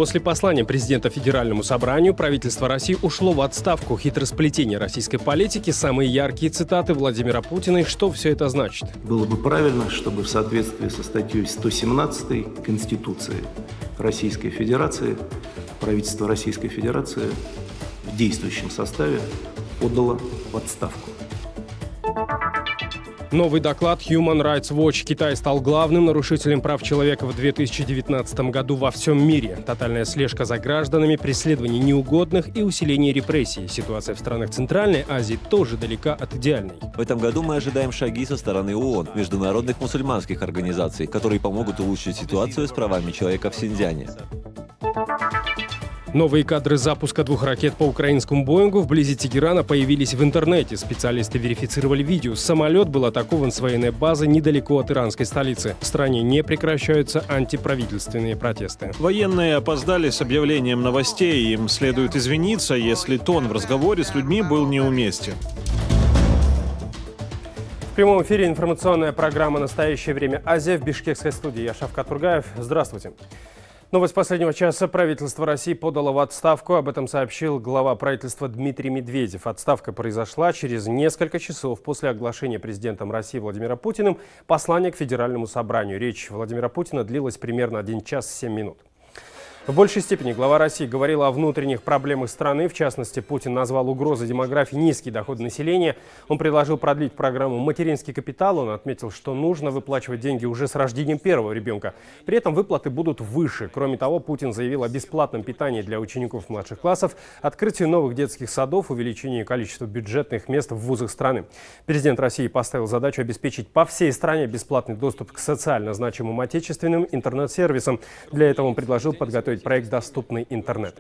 После послания президента Федеральному собранию правительство России ушло в отставку. Хитросплетение российской политики, самые яркие цитаты Владимира Путина и что все это значит. Было бы правильно, чтобы в соответствии со статьей 117 Конституции Российской Федерации правительство Российской Федерации в действующем составе подало в отставку. Новый доклад Human Rights Watch. Китай стал главным нарушителем прав человека в 2019 году во всем мире. Тотальная слежка за гражданами, преследование неугодных и усиление репрессий. Ситуация в странах Центральной Азии тоже далека от идеальной. В этом году мы ожидаем шаги со стороны ООН, международных мусульманских организаций, которые помогут улучшить ситуацию с правами человека в Синьцзяне. Новые кадры запуска 2 ракет по украинскому Боингу вблизи Тегерана появились в интернете. Специалисты верифицировали видео. Самолет был атакован с военной базы недалеко от иранской столицы. В стране не прекращаются антиправительственные протесты. Военные опоздали с объявлением новостей. Им следует извиниться, если тон в разговоре с людьми был неуместен. В прямом эфире информационная программа «Настоящее время Азия» в бишкекской студии. Я Шавкат Тургаев. Здравствуйте. Новость последнего часа. Правительство России подало в отставку. Об этом сообщил глава правительства Дмитрий Медведев. Отставка произошла через несколько часов после оглашения президентом России Владимиром Путиным послания к Федеральному собранию. Речь Владимира Путина длилась примерно 1 час 7 минут. В большей степени глава России говорила о внутренних проблемах страны. В частности, Путин назвал угрозой демографии низкий доход населения. Он предложил продлить программу «Материнский капитал». Он отметил, что нужно выплачивать деньги уже с рождением первого ребенка. При этом выплаты будут выше. Кроме того, Путин заявил о бесплатном питании для учеников младших классов, открытии новых детских садов, увеличении количества бюджетных мест в вузах страны. Президент России поставил задачу обеспечить по всей стране бесплатный доступ к социально значимым отечественным интернет-сервисам. Для этого он предложил подготовить проект «Доступный интернет».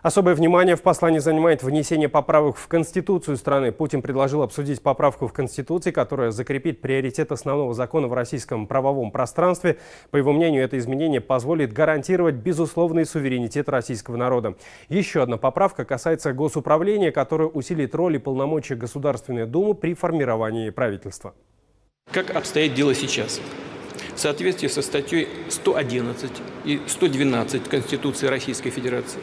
Особое внимание в послании занимает внесение поправок в Конституцию страны. Путин предложил обсудить поправку в Конституции, которая закрепит приоритет основного закона в российском правовом пространстве. По его мнению, это изменение позволит гарантировать безусловный суверенитет российского народа. Еще одна поправка касается госуправления, которая усилит роль и полномочия Государственной Думы при формировании правительства. Как обстоит дело сейчас? В соответствии со статьей 111 и 112 Конституции Российской Федерации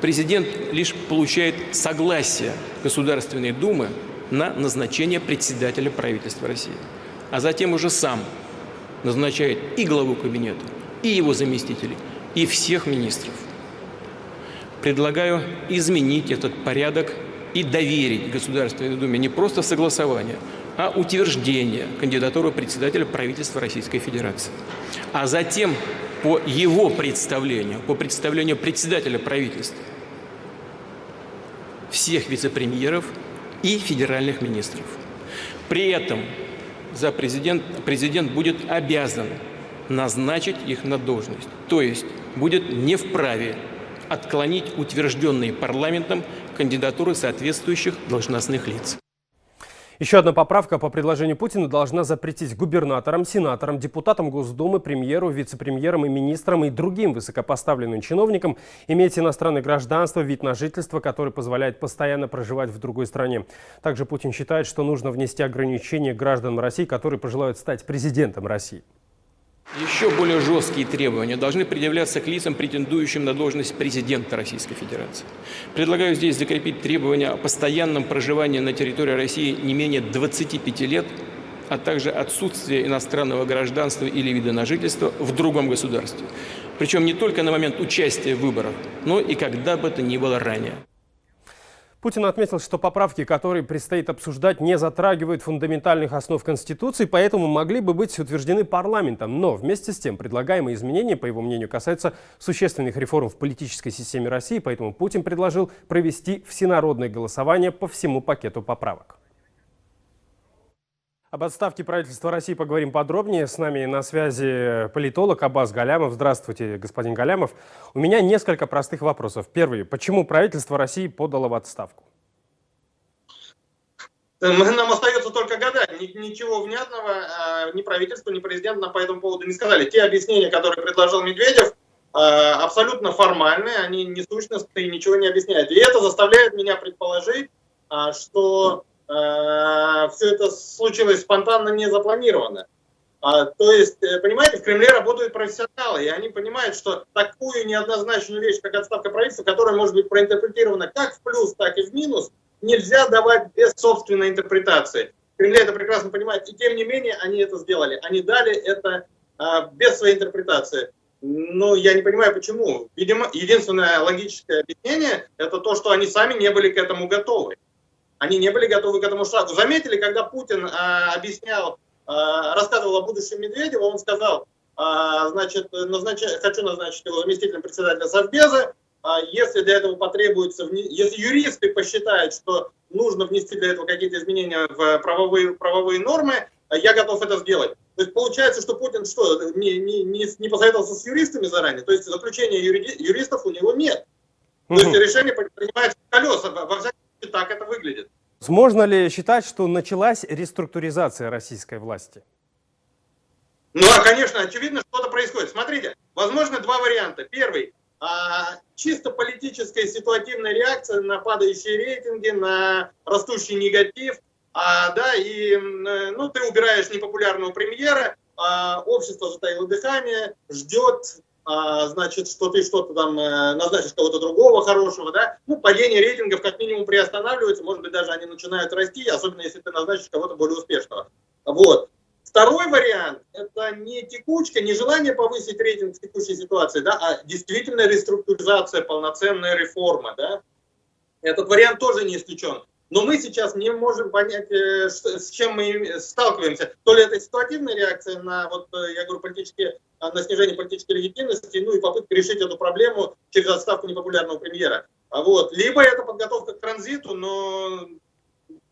президент лишь получает согласие Государственной Думы на назначение председателя правительства России, а затем уже сам назначает и главу кабинета, и его заместителей, и всех министров. Предлагаю изменить этот порядок и доверить Государственной Думе не просто согласование, а утверждение кандидатуры председателя правительства Российской Федерации. А затем, по его представлению, по представлению председателя правительства, всех вице-премьеров и федеральных министров. При этом президент будет обязан назначить их на должность, то есть будет не вправе отклонить утвержденные парламентом кандидатуры соответствующих должностных лиц. Еще одна поправка по предложению Путина должна запретить губернаторам, сенаторам, депутатам Госдумы, премьеру, вице-премьерам и министрам и другим высокопоставленным чиновникам иметь иностранное гражданство, вид на жительство, который позволяет постоянно проживать в другой стране. Также Путин считает, что нужно внести ограничения гражданам России, которые пожелают стать президентом России. Еще более жесткие требования должны предъявляться к лицам, претендующим на должность президента Российской Федерации. Предлагаю здесь закрепить требования о постоянном проживании на территории России не менее 25 лет, а также отсутствие иностранного гражданства или вида на жительство в другом государстве. Причем не только на момент участия в выборах, но и когда бы то ни было ранее. Путин отметил, что поправки, которые предстоит обсуждать, не затрагивают фундаментальных основ Конституции, поэтому могли бы быть утверждены парламентом. Но вместе с тем предлагаемые изменения, по его мнению, касаются существенных реформ в политической системе России, поэтому Путин предложил провести всенародное голосование по всему пакету поправок. Об отставке правительства России поговорим подробнее. С нами на связи политолог Аббас Галямов. Здравствуйте, господин Галямов. У меня несколько простых вопросов. Первый. Почему правительство России подало в отставку? Нам остается только гадать. Ничего внятного ни правительство, ни президент нам по этому поводу не сказали. Те объяснения, которые предложил Медведев, абсолютно формальные, они несущностные и ничего не объясняют. И это заставляет меня предположить, что все это случилось спонтанно, не запланировано. То есть, понимаете, в Кремле работают профессионалы, и они понимают, что такую неоднозначную вещь, как отставка правительства, которая может быть проинтерпретирована как в плюс, так и в минус, нельзя давать без собственной интерпретации. В Кремле это прекрасно понимают, и тем не менее они это сделали. Они дали это без своей интерпретации. Но я не понимаю, почему. Видимо, единственное логическое объяснение – это то, что они сами не были к этому готовы. Они не были готовы к этому шагу. Заметили, когда Путин рассказывал о будущем Медведева, он сказал, значит, хочу назначить его заместителем председателя Совбеза, если для этого потребуется, если юристы посчитают, что нужно внести для этого какие-то изменения в правовые нормы, я готов это сделать. То есть получается, что Путин не посоветовался с юристами заранее, то есть заключения юристов у него нет. То есть решение принимается в колеса, во всяком случае так это выглядит. Можно ли считать, что началась реструктуризация российской власти? Ну, конечно, очевидно, что-то происходит. Смотрите, возможно, два варианта. Первый – чисто политическая ситуативная реакция на падающие рейтинги, на растущий негатив. Ты убираешь непопулярного премьера, общество затаило дыхание, ждет, значит, что ты что-то там назначишь кого-то другого хорошего, да? Ну, падение рейтингов как минимум приостанавливается, может быть, даже они начинают расти, особенно если ты назначишь кого-то более успешного. Вот. Второй вариант – это не текучка, не желание повысить рейтинг в текущей ситуации, да, а действительно реструктуризация, полноценная реформа, да? Этот вариант тоже не исключен. Но мы сейчас не можем понять, с чем мы сталкиваемся. То ли это ситуативная реакция на, я говорю, на снижение политической легитимности, ну и попытка решить эту проблему через отставку непопулярного премьера. Либо это подготовка к транзиту, но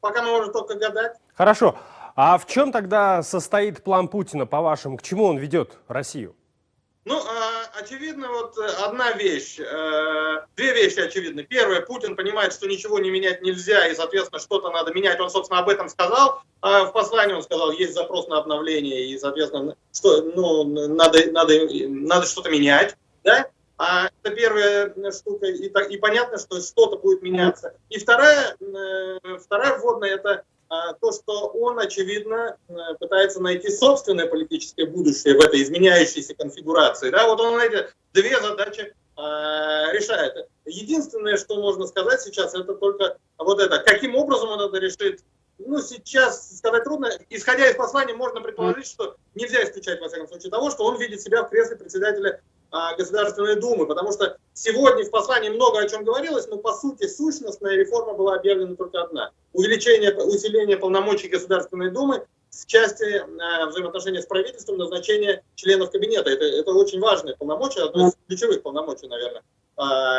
пока мы можем только гадать. Хорошо. А в чем тогда состоит план Путина, по-вашему? К чему он ведет Россию? Ну, очевидно, одна вещь, две вещи очевидны. Первое, Путин понимает, что ничего не менять нельзя, и, соответственно, что-то надо менять. Он, собственно, об этом сказал. В послании он сказал, есть запрос на обновление, и, соответственно, надо что-то менять. Да? Это первая штука, и понятно, что что-то будет меняться. И вторая вводная, это то, что он, очевидно, пытается найти собственное политическое будущее в этой изменяющейся конфигурации. Да? Он эти две задачи решает. Единственное, что можно сказать сейчас, это только каким образом он это решит. Ну, сейчас сказать трудно. Исходя из послания, можно предположить, что нельзя исключать, во всяком случае, того, что он видит себя в кресле председателя Государственной Думы, потому что сегодня в послании много о чем говорилось, но по сути сущностная реформа была объявлена только одна. Усиление полномочий Государственной Думы в части взаимоотношений с правительством, назначения членов кабинета. Это очень важное полномочие, одно из ключевых полномочий, наверное,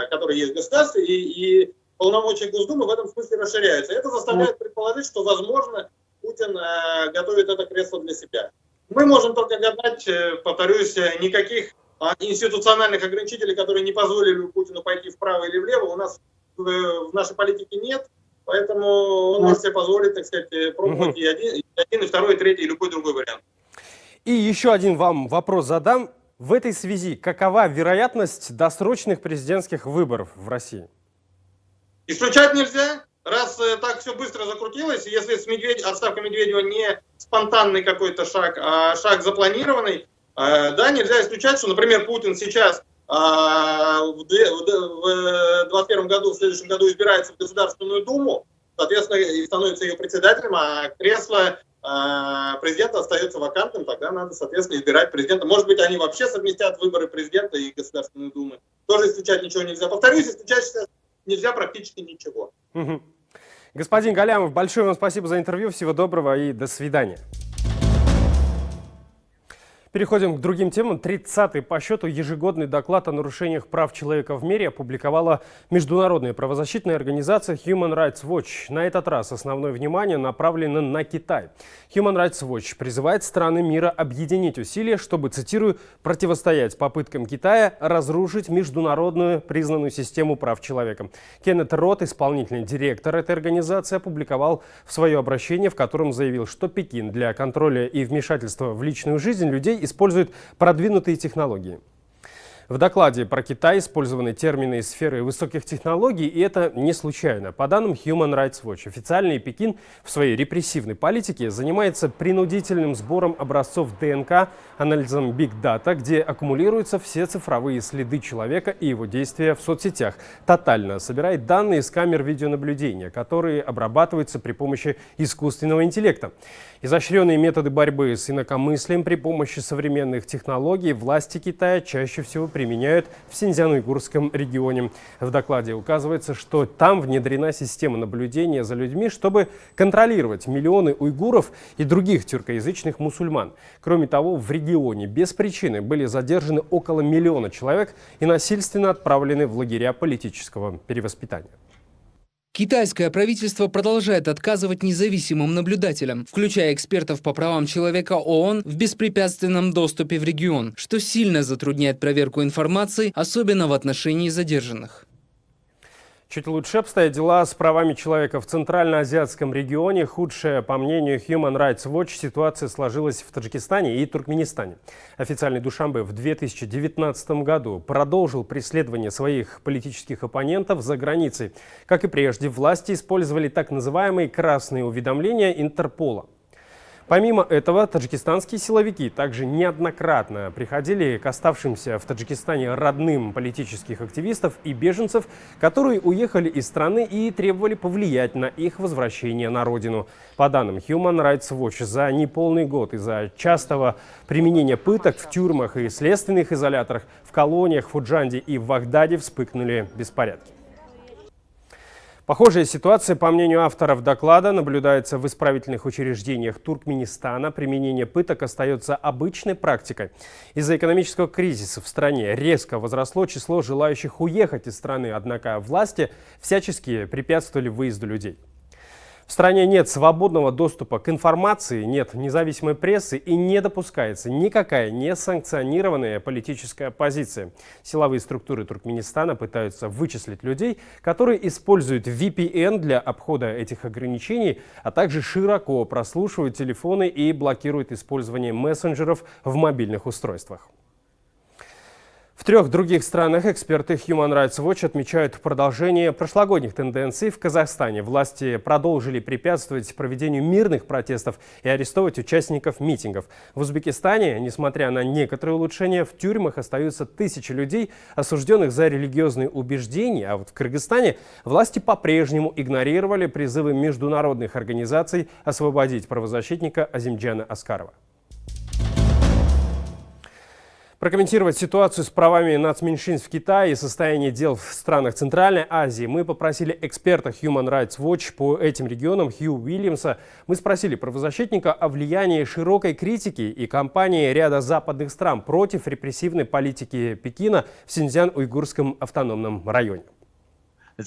которые есть в государстве, и полномочия Госдумы в этом смысле расширяются. Это заставляет предположить, что, возможно, Путин готовит это кресло для себя. Мы можем только гадать, повторюсь, никаких институциональных ограничителей, которые не позволили Путину пойти вправо или влево, у нас в нашей политике нет, поэтому он может себе позволить, так сказать, пробовать и один, и второй, и третий, и любой другой вариант. И еще один вам вопрос задам. В этой связи какова вероятность досрочных президентских выборов в России? Исключать нельзя. Раз так все быстро закрутилось, если отставка Медведева не спонтанный какой-то шаг, а шаг запланированный, да, нельзя исключать, что, например, Путин сейчас в 2021 году, в следующем году избирается в Государственную Думу, соответственно, и становится ее председателем, а кресло президента остается вакантным, тогда надо, соответственно, избирать президента. Может быть, они вообще совместят выборы президента и Государственной Думы. Тоже исключать ничего нельзя. Повторюсь, исключать сейчас нельзя практически ничего. Господин Галямов, большое вам спасибо за интервью. Всего доброго и до свидания. Переходим к другим темам. 30-й по счету ежегодный доклад о нарушениях прав человека в мире опубликовала международная правозащитная организация Human Rights Watch. На этот раз основное внимание направлено на Китай. Human Rights Watch призывает страны мира объединить усилия, чтобы, цитирую, противостоять попыткам Китая разрушить международную признанную систему прав человека. Кеннет Рот, исполнительный директор этой организации, опубликовал свое обращение, в котором заявил, что Пекин для контроля и вмешательства в личную жизнь людей использует продвинутые технологии. В докладе про Китай использованы термины из сферы высоких технологий, и это не случайно. По данным Human Rights Watch, официальный Пекин в своей репрессивной политике занимается принудительным сбором образцов ДНК, анализом Big Data, где аккумулируются все цифровые следы человека и его действия в соцсетях. Тотально собирает данные с камер видеонаблюдения, которые обрабатываются при помощи искусственного интеллекта. Изощренные методы борьбы с инакомыслием при помощи современных технологий власти Китая чаще всего применяют в Синьцзян-Уйгурском регионе. В докладе указывается, что там внедрена система наблюдения за людьми, чтобы контролировать миллионы уйгуров и других тюркоязычных мусульман. Кроме того, в регионе без причины были задержаны около 1 миллиона человек и насильственно отправлены в лагеря политического перевоспитания. Китайское правительство продолжает отказывать независимым наблюдателям, включая экспертов по правам человека ООН, в беспрепятственном доступе в регион, что сильно затрудняет проверку информации, особенно в отношении задержанных. Чуть лучше обстоят дела с правами человека в Центральноазиатском регионе. Худшая, по мнению Human Rights Watch, ситуация сложилась в Таджикистане и Туркменистане. Официальный Душанбе в 2019 году продолжил преследование своих политических оппонентов за границей. Как и прежде, власти использовали так называемые красные уведомления Интерпола. Помимо этого, таджикистанские силовики также неоднократно приходили к оставшимся в Таджикистане родным политических активистов и беженцев, которые уехали из страны, и требовали повлиять на их возвращение на родину. По данным Human Rights Watch, за неполный год из-за частого применения пыток в тюрьмах и следственных изоляторах в колониях в Фуджанде и в Вахдаде вспыхнули беспорядки. Похожая ситуация, по мнению авторов доклада, наблюдается в исправительных учреждениях Туркменистана. Применение пыток остается обычной практикой. Из-за экономического кризиса в стране резко возросло число желающих уехать из страны, однако власти всячески препятствовали выезду людей. В стране нет свободного доступа к информации, нет независимой прессы и не допускается никакая несанкционированная политическая оппозиция. Силовые структуры Туркменистана пытаются вычислить людей, которые используют VPN для обхода этих ограничений, а также широко прослушивают телефоны и блокируют использование мессенджеров в мобильных устройствах. В 3 других странах эксперты Human Rights Watch отмечают продолжение прошлогодних тенденций. В Казахстане власти продолжили препятствовать проведению мирных протестов и арестовывать участников митингов. В Узбекистане, несмотря на некоторые улучшения, в тюрьмах остаются тысячи людей, осужденных за религиозные убеждения. А вот в Кыргызстане власти по-прежнему игнорировали призывы международных организаций освободить правозащитника Азимджана Аскарова. Прокомментировать ситуацию с правами нацменьшинств в Китае и состояние дел в странах Центральной Азии мы попросили эксперта Human Rights Watch по этим регионам Хью Уильямса. Мы спросили правозащитника о влиянии широкой критики и кампании ряда западных стран против репрессивной политики Пекина в Синьцзян-Уйгурском автономном районе. Не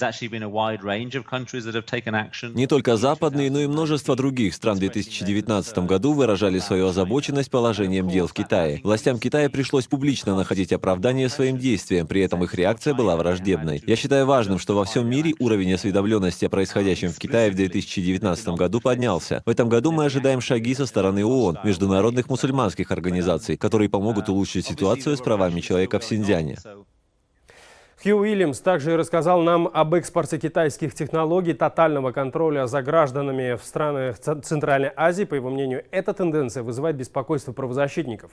только западные, но и множество других стран в 2019 году выражали свою озабоченность положением дел в Китае. Властям Китая пришлось публично находить оправдание своим действиям, при этом их реакция была враждебной. Я считаю важным, что во всем мире уровень осведомленности о происходящем в Китае в 2019 году поднялся. В этом году мы ожидаем шаги со стороны ООН, международных мусульманских организаций, которые помогут улучшить ситуацию с правами человека в Синьцзяне. Хью Уильямс также рассказал нам об экспорте китайских технологий, тотального контроля за гражданами в странах Центральной Азии. По его мнению, эта тенденция вызывает беспокойство правозащитников.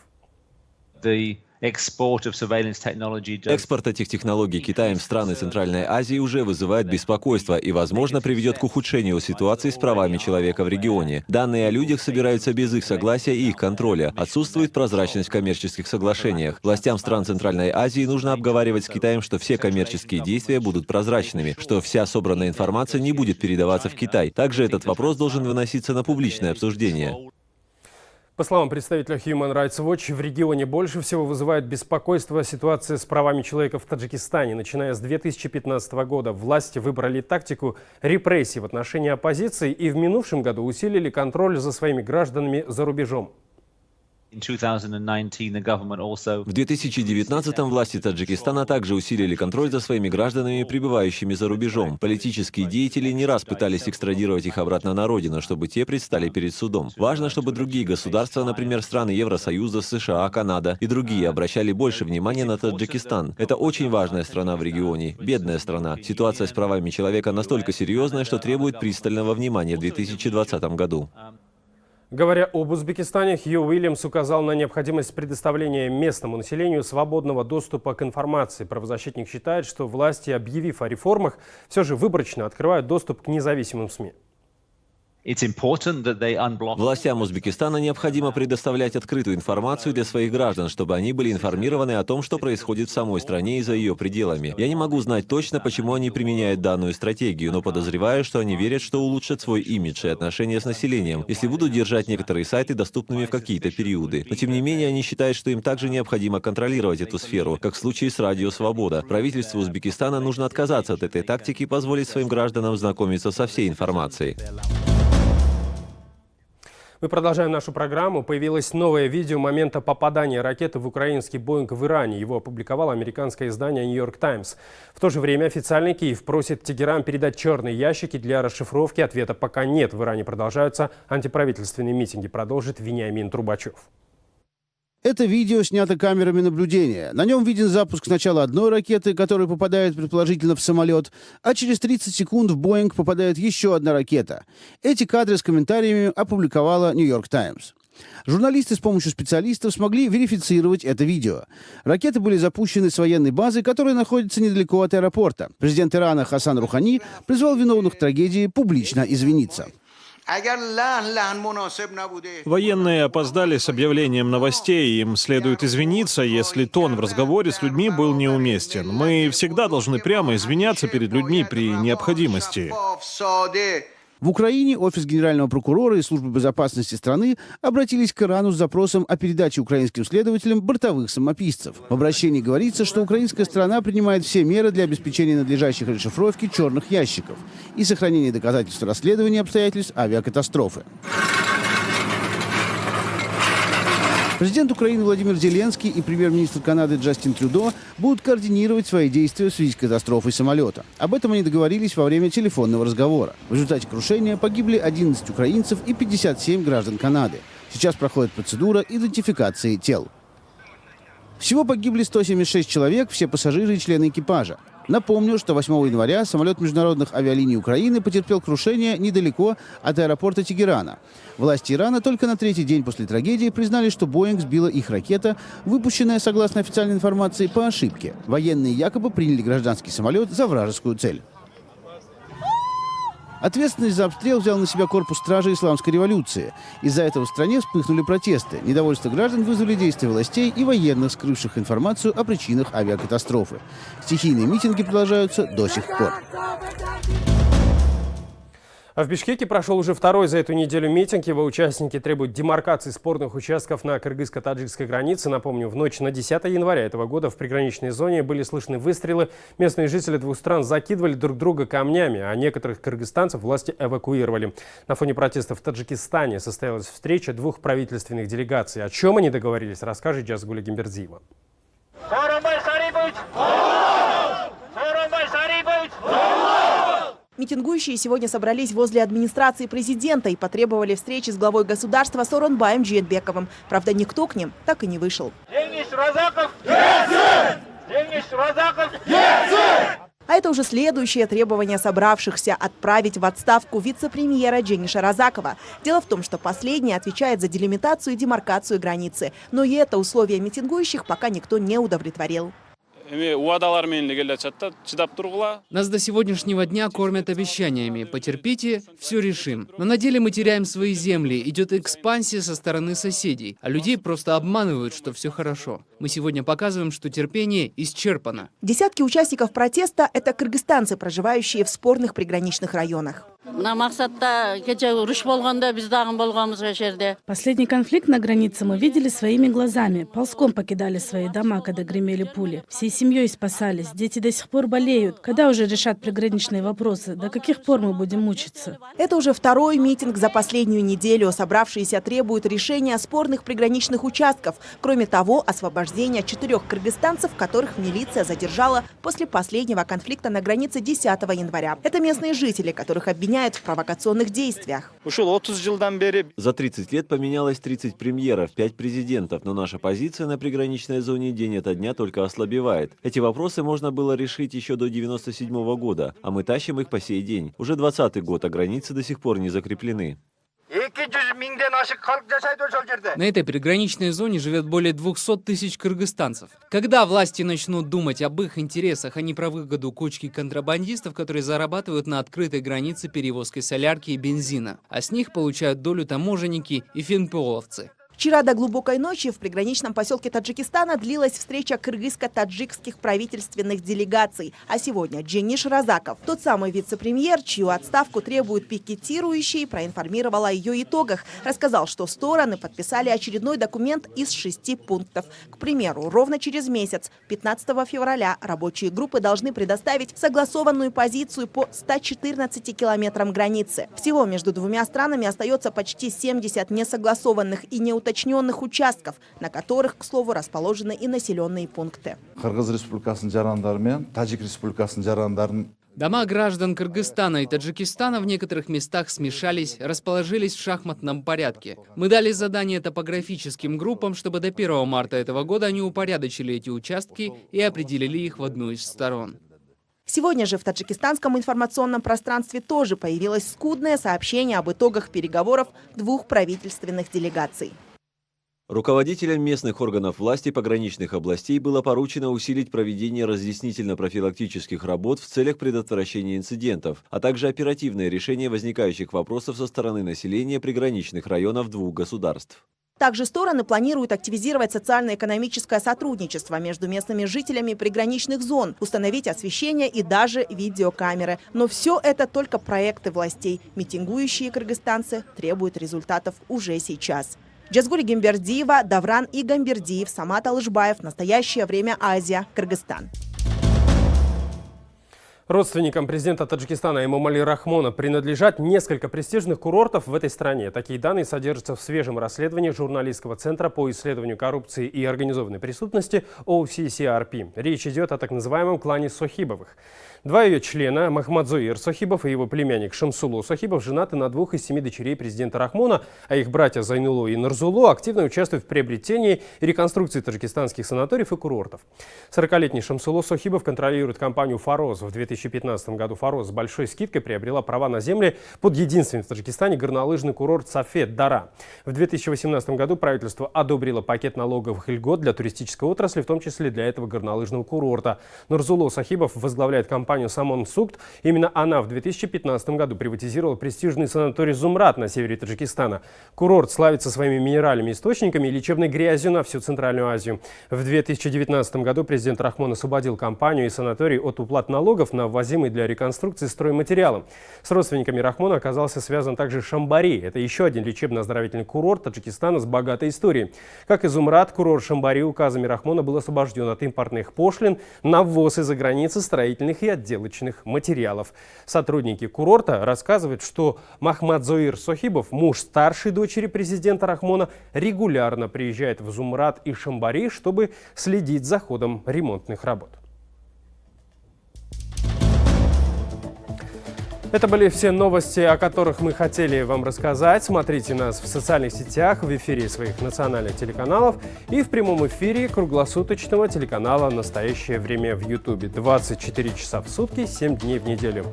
Экспорт этих технологий Китаем в страны Центральной Азии уже вызывает беспокойство и, возможно, приведет к ухудшению ситуации с правами человека в регионе. Данные о людях собираются без их согласия и их контроля. Отсутствует прозрачность в коммерческих соглашениях. Властям стран Центральной Азии нужно обговаривать с Китаем, что все коммерческие действия будут прозрачными, что вся собранная информация не будет передаваться в Китай. Также этот вопрос должен выноситься на публичное обсуждение. По словам представителя Human Rights Watch, в регионе больше всего вызывает беспокойство ситуация с правами человека в Таджикистане. Начиная с 2015 года власти выбрали тактику репрессий в отношении оппозиции и в минувшем году усилили контроль за своими гражданами за рубежом. В 2019-м власти Таджикистана также усилили контроль за своими гражданами, пребывающими за рубежом. Политические деятели не раз пытались экстрадировать их обратно на родину, чтобы те предстали перед судом. Важно, чтобы другие государства, например, страны Евросоюза, США, Канада и другие, обращали больше внимания на Таджикистан. Это очень важная страна в регионе, бедная страна. Ситуация с правами человека настолько серьезная, что требует пристального внимания в 2020 году. Говоря об Узбекистане, Хью Уильямс указал на необходимость предоставления местному населению свободного доступа к информации. Правозащитник считает, что власти, объявив о реформах, все же выборочно открывают доступ к независимым СМИ. Властям Узбекистана необходимо предоставлять открытую информацию для своих граждан, чтобы они были информированы о том, что происходит в самой стране и за ее пределами. Я не могу знать точно, почему они применяют данную стратегию, но подозреваю, что они верят, что улучшат свой имидж и отношения с населением, если будут держать некоторые сайты доступными в какие-то периоды. Но тем не менее, они считают, что им также необходимо контролировать эту сферу, как в случае с Радио Свобода. Правительству Узбекистана нужно отказаться от этой тактики и позволить своим гражданам знакомиться со всей информацией. Мы продолжаем нашу программу. Появилось новое видео момента попадания ракеты в украинский Боинг в Иране. Его опубликовало американское издание New York Times. В то же время официальный Киев просит Тегеран передать черные ящики для расшифровки. Ответа пока нет. В Иране продолжаются антиправительственные митинги. Продолжит Вениамин Трубачев. Это видео снято камерами наблюдения. На нем виден запуск сначала одной ракеты, которая попадает предположительно в самолет, а через 30 секунд в Боинг попадает еще одна ракета. Эти кадры с комментариями опубликовала New York Times. Журналисты с помощью специалистов смогли верифицировать это видео. Ракеты были запущены с военной базы, которая находится недалеко от аэропорта. Президент Ирана Хасан Рухани призвал виновных в трагедии публично извиниться. Военные опоздали с объявлением новостей. Им следует извиниться, если тон в разговоре с людьми был неуместен. Мы всегда должны прямо извиняться перед людьми при необходимости. В Украине офис генерального прокурора и службы безопасности страны обратились к Ирану с запросом о передаче украинским следователям бортовых самописцев. В обращении говорится, что украинская сторона принимает все меры для обеспечения надлежащей расшифровки черных ящиков и сохранения доказательств расследования обстоятельств авиакатастрофы. Президент Украины Владимир Зеленский и премьер-министр Канады Джастин Трюдо будут координировать свои действия в связи с катастрофой самолета. Об этом они договорились во время телефонного разговора. В результате крушения погибли 11 украинцев и 57 граждан Канады. Сейчас проходит процедура идентификации тел. Всего погибли 176 человек, все пассажиры и члены экипажа. Напомню, что 8 января самолет международных авиалиний Украины потерпел крушение недалеко от аэропорта Тегерана. Власти Ирана только на третий день после трагедии признали, что Боинг сбила их ракета, выпущенная, согласно официальной информации, по ошибке. Военные якобы приняли гражданский самолет за вражескую цель. Ответственность за обстрел взял на себя корпус стражи исламской революции. Из-за этого в стране вспыхнули протесты. Недовольство граждан вызвали действия властей и военных, скрывших информацию о причинах авиакатастрофы. Стихийные митинги продолжаются до сих пор. А в Бишкеке прошел уже второй за эту неделю митинг. Его участники требуют демаркации спорных участков на кыргызско-таджикской границе. Напомню, в ночь на 10 января этого года в приграничной зоне были слышны выстрелы. Местные жители двух стран закидывали друг друга камнями, а некоторых кыргызстанцев власти эвакуировали. На фоне протестов в Таджикистане состоялась встреча двух правительственных делегаций. О чем они договорились, расскажет Джазгуля Гимбердиева. Митингующие сегодня собрались возле администрации президента и потребовали встречи с главой государства Сооронбаем Жээнбековым. Правда, никто к ним так и не вышел. А это уже следующее требование собравшихся – отправить в отставку вице-премьера Джениша Разакова. Дело в том, что последний отвечает за делимитацию и демаркацию границы. Но и это условие митингующих пока никто не удовлетворил. Нас до сегодняшнего дня кормят обещаниями. Потерпите, все решим. Но на деле мы теряем свои земли, идет экспансия со стороны соседей. А людей просто обманывают, что все хорошо. Мы сегодня показываем, что терпение исчерпано. Десятки участников протеста – это кыргызстанцы, проживающие в спорных приграничных районах. Последний конфликт на границе мы видели своими глазами. Ползком покидали свои дома, когда гремели пули. Всей семьей спасались. Дети до сих пор болеют. Когда уже решат приграничные вопросы? До каких пор мы будем мучиться? Это уже второй митинг за последнюю неделю. Собравшиеся требуют решения спорных приграничных участков. Кроме того, освобождения 4 кыргызстанцев, которых милиция задержала после последнего конфликта на границе 10 января. Это местные жители, которых обвиняют в провокационных действиях. За 30 лет поменялось 30 премьеров, 5 президентов, но наша позиция на приграничной зоне день ото дня только ослабевает. Эти вопросы можно было решить еще до 1997 года, а мы тащим их по сей день. Уже 20-й год, а границы до сих пор не закреплены. На этой приграничной зоне живет более 200 тысяч кыргызстанцев. Когда власти начнут думать об их интересах, а не про выгоду кучки контрабандистов, которые зарабатывают на открытой границе перевозкой солярки и бензина, а с них получают долю таможенники и финпооловцы? Вчера до глубокой ночи в приграничном поселке Таджикистана длилась встреча кыргызско-таджикских правительственных делегаций. А сегодня Джениш Разаков, тот самый вице-премьер, чью отставку требуют пикетирующие, проинформировал о ее итогах. Рассказал, что стороны подписали очередной документ из 6 пунктов. К примеру, ровно через месяц, 15 февраля, рабочие группы должны предоставить согласованную позицию по 114 километрам границы. Всего между двумя странами остается почти 70 несогласованных и неуточненных участков, на которых, к слову, расположены и населенные пункты. Дома граждан Кыргызстана и Таджикистана в некоторых местах смешались, расположились в шахматном порядке. Мы дали задание топографическим группам, чтобы до 1 марта этого года они упорядочили эти участки и определили их в одну из сторон. Сегодня же в таджикистанском информационном пространстве тоже появилось скудное сообщение об итогах переговоров 2 правительственных делегаций. Руководителям местных органов власти пограничных областей было поручено усилить проведение разъяснительно-профилактических работ в целях предотвращения инцидентов, а также оперативное решение возникающих вопросов со стороны населения приграничных районов 2 государств. Также стороны планируют активизировать социально-экономическое сотрудничество между местными жителями приграничных зон, установить освещение и даже видеокамеры. Но все это только проекты властей. Митингующие кыргызстанцы требуют результатов уже сейчас. Джазгуль Гембердиева, Давран и Гамбердиев, Самат Алышбаев. Настоящее время. Азия. Кыргызстан. Родственникам президента Таджикистана Эмомали Рахмона принадлежат несколько престижных курортов в этой стране. Такие данные содержатся в свежем расследовании журналистского центра по исследованию коррупции и организованной преступности OCCRP. Речь идет о так называемом клане Сохибовых. 2 ее члена, Махмадзоир Сохибов и его племянник Шамсулу Сохибов, женаты на 2 из 7 дочерей президента Рахмона, а их братья Зайнулу и Нарзулу активно участвуют в приобретении и реконструкции таджикистанских санаториев и курортов. 40-летний Шамсулу Сохибов контролирует компанию «Фароз». В 2015 году «Фароз» с большой скидкой приобрела права на земли под единственный в Таджикистане горнолыжный курорт Сафед-Дара. В 2018 году правительство одобрило пакет налоговых льгот для туристической отрасли, в том числе для этого горнолыжного курорта. Нарзулу Сохибов возглавляет компанию «Самон Сукт». Именно она в 2015 году приватизировала престижный санаторий «Зумрат» на севере Таджикистана. Курорт славится своими минеральными источниками и лечебной грязью на всю Центральную Азию. В 2019 году президент Рахмон освободил компанию и санаторий от уплат налогов на ввозимые для реконструкции стройматериалы. С родственниками Рахмона оказался связан также Шамбари. Это еще один лечебно-оздоровительный курорт Таджикистана с богатой историей. Как и «Зумрат», курорт Шамбари указами Рахмона был освобожден от импортных пошлин на ввоз из-за границы строительных и отделочных материалов. Сотрудники курорта рассказывают, что Махмадзоир Сохибов, муж старшей дочери президента Рахмона, регулярно приезжает в «Зумрат» и Шамбари, чтобы следить за ходом ремонтных работ. Это были все новости, о которых мы хотели вам рассказать. Смотрите нас в социальных сетях, в эфире своих национальных телеканалов и в прямом эфире круглосуточного телеканала «Настоящее время» в Ютубе. 24 часа в сутки, 7 дней в неделю.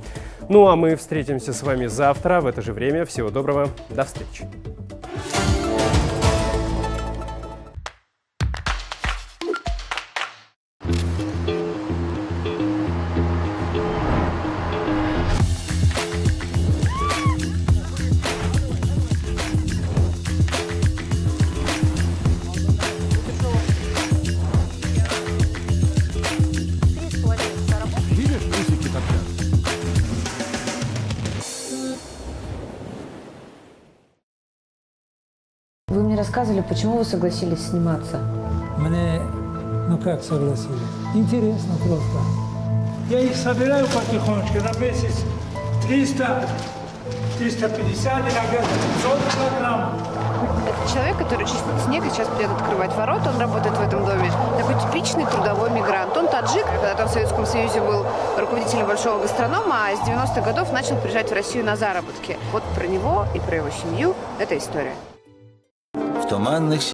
Ну а мы встретимся с вами завтра в это же время. Всего доброго, до встречи. Видишь, усики торчат? рассказывали, почему вы согласились сниматься. Мне, ну как согласились? Интересно просто. Я их собираю потихонечку, на месяц 300, 350, иногда 500 килограмм. Это человек, который чистит снег и сейчас придет открывать ворота, он работает в этом доме. Такой типичный трудовой мигрант. Он таджик, когда-то в Советском Союзе был руководителем большого гастронома, а с 90-х годов начал приезжать в Россию на заработки. Вот про него и про его семью эта история. В туманных